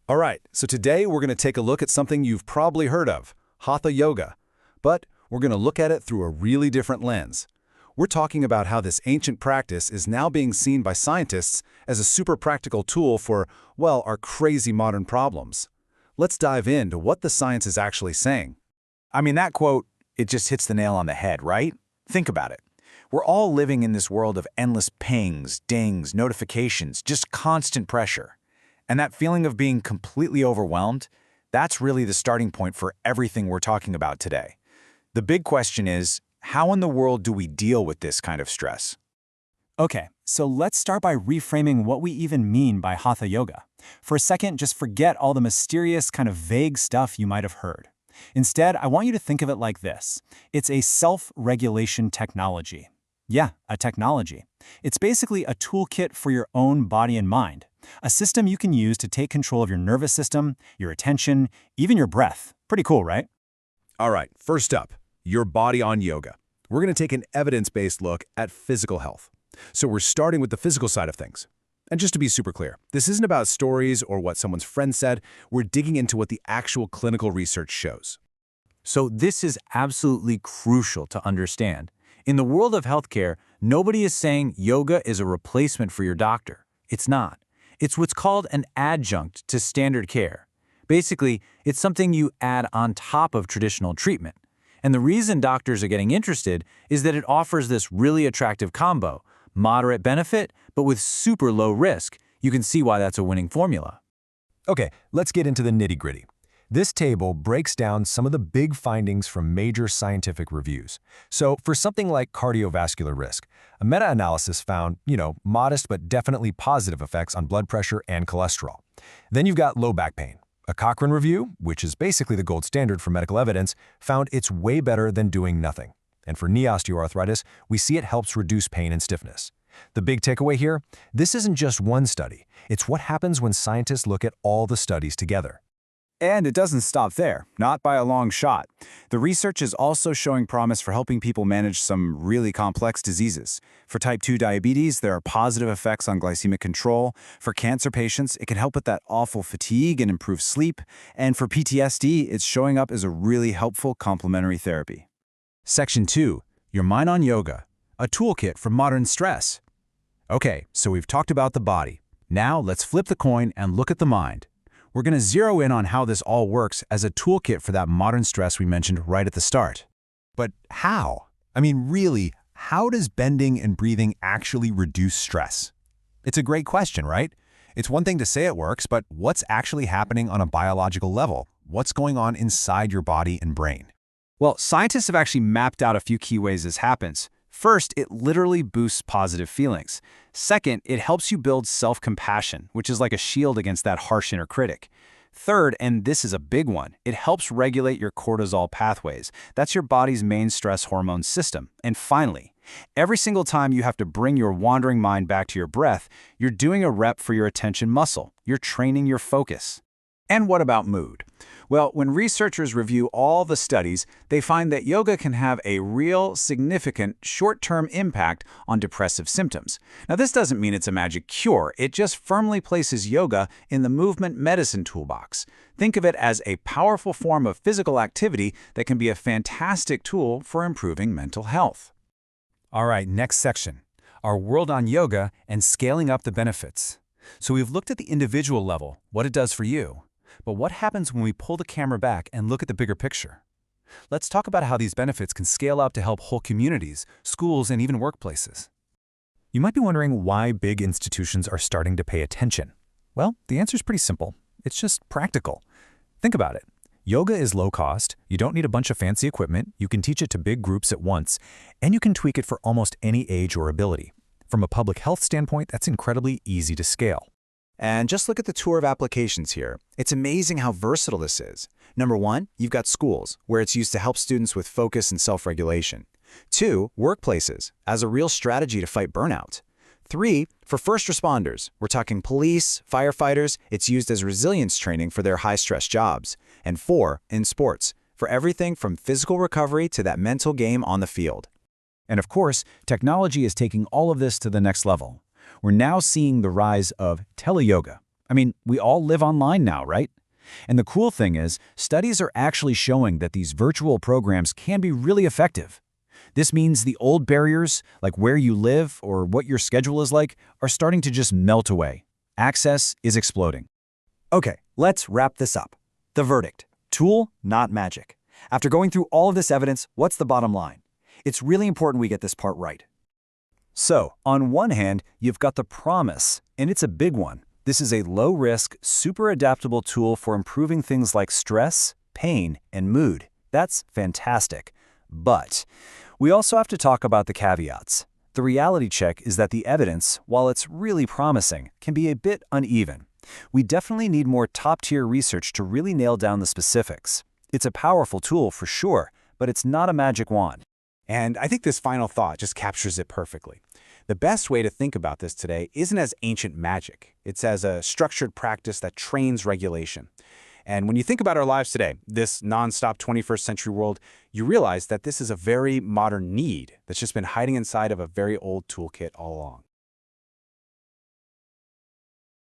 All right, so today we're going to take a look at something you've probably heard of, Hatha Yoga. But we're going to look at it through a really different lens. We're talking about how this ancient practice is now being seen by scientists as a super practical tool for, well, our crazy modern problems. Let's dive into what the science is actually saying. I mean, that quote, it just hits the nail on the head, right? Think about it. We're all living in this world of endless pings, dings, notifications, just constant pressure. And that feeling of being completely overwhelmed, that's really the starting point for everything we're talking about today. The big question is, how in the world do we deal with this kind of stress? Okay, so let's start by reframing what we even mean by Hatha Yoga. For a second, just forget all the mysterious, kind of vague stuff you might have heard. Instead, I want you to think of it like this. It's a self-regulation technology. Yeah, a technology. It's basically a toolkit for your own body and mind. A system you can use to take control of your nervous system, your attention, even your breath. Pretty cool, right? All right, first up, your body on yoga. We're going to take an evidence-based look at physical health. So we're starting with the physical side of things. And just to be super clear, this isn't about stories or what someone's friend said. We're digging into what the actual clinical research shows. So this is absolutely crucial to understand. In the world of healthcare, nobody is saying yoga is a replacement for your doctor. It's not. It's what's called an adjunct to standard care. Basically, it's something you add on top of traditional treatment. And the reason doctors are getting interested is that it offers this really attractive combo, moderate benefit, but with super low risk. You can see why that's a winning formula. Okay, let's get into the nitty-gritty. This table breaks down some of the big findings from major scientific reviews. So for something like cardiovascular risk, a meta-analysis found, modest but definitely positive effects on blood pressure and cholesterol. Then you've got low back pain. A Cochrane review, which is basically the gold standard for medical evidence, found it's way better than doing nothing. And for knee osteoarthritis, we see it helps reduce pain and stiffness. The big takeaway here, this isn't just one study. It's what happens when scientists look at all the studies together. And it doesn't stop there, not by a long shot. The research is also showing promise for helping people manage some really complex diseases. For type 2 diabetes, there are positive effects on glycemic control. For cancer patients, it can help with that awful fatigue and improve sleep. And for PTSD, it's showing up as a really helpful complementary therapy. Section 2, your mind on yoga, a toolkit for modern stress. Okay, so we've talked about the body. Now let's flip the coin and look at the mind. We're going to zero in on how this all works as a toolkit for that modern stress we mentioned right at the start. But how? I mean, really, how does bending and breathing actually reduce stress? It's a great question, right? It's one thing to say it works, but what's actually happening on a biological level? What's going on inside your body and brain? Well, scientists have actually mapped out a few key ways this happens. First, it literally boosts positive feelings. Second, it helps you build self-compassion, which is like a shield against that harsh inner critic. Third, and this is a big one, it helps regulate your cortisol pathways. That's your body's main stress hormone system. And finally, every single time you have to bring your wandering mind back to your breath, you're doing a rep for your attention muscle. You're training your focus. And what about mood? Well, when researchers review all the studies, they find that yoga can have a real, significant, short-term impact on depressive symptoms. Now, this doesn't mean it's a magic cure. It just firmly places yoga in the movement medicine toolbox. Think of it as a powerful form of physical activity that can be a fantastic tool for improving mental health. All right, next section, our world on yoga and scaling up the benefits. So we've looked at the individual level, what it does for you. But what happens when we pull the camera back and look at the bigger picture? Let's talk about how these benefits can scale up to help whole communities, schools, and even workplaces. You might be wondering why big institutions are starting to pay attention. Well, the answer is pretty simple. It's just practical. Think about it. Yoga is low cost, you don't need a bunch of fancy equipment, you can teach it to big groups at once, and you can tweak it for almost any age or ability. From a public health standpoint, that's incredibly easy to scale. And just look at the tour of applications here. It's amazing how versatile this is. Number one, you've got schools, where it's used to help students with focus and self-regulation. 2, workplaces, as a real strategy to fight burnout. 3, for first responders, we're talking police, firefighters, it's used as resilience training for their high-stress jobs. And 4, in sports, for everything from physical recovery to that mental game on the field. And of course, technology is taking all of this to the next level. We're now seeing the rise of teleyoga, I mean, we all live online now, right? And the cool thing is, studies are actually showing that these virtual programs can be really effective. This means the old barriers, like where you live or what your schedule is like, are starting to just melt away. Access is exploding. Okay, let's wrap this up. The verdict: tool, not magic. After going through all of this evidence, what's the bottom line? It's really important we get this part right. So, on one hand, you've got the promise, and it's a big one. This is a low-risk, super adaptable tool for improving things like stress, pain, and mood. That's fantastic. But we also have to talk about the caveats. The reality check is that the evidence, while it's really promising, can be a bit uneven. We definitely need more top-tier research to really nail down the specifics. It's a powerful tool for sure, but it's not a magic wand. And I think this final thought just captures it perfectly. The best way to think about this today isn't as ancient magic. It's as a structured practice that trains regulation. And when you think about our lives today, this nonstop 21st century world, you realize that this is a very modern need that's just been hiding inside of a very old toolkit all along.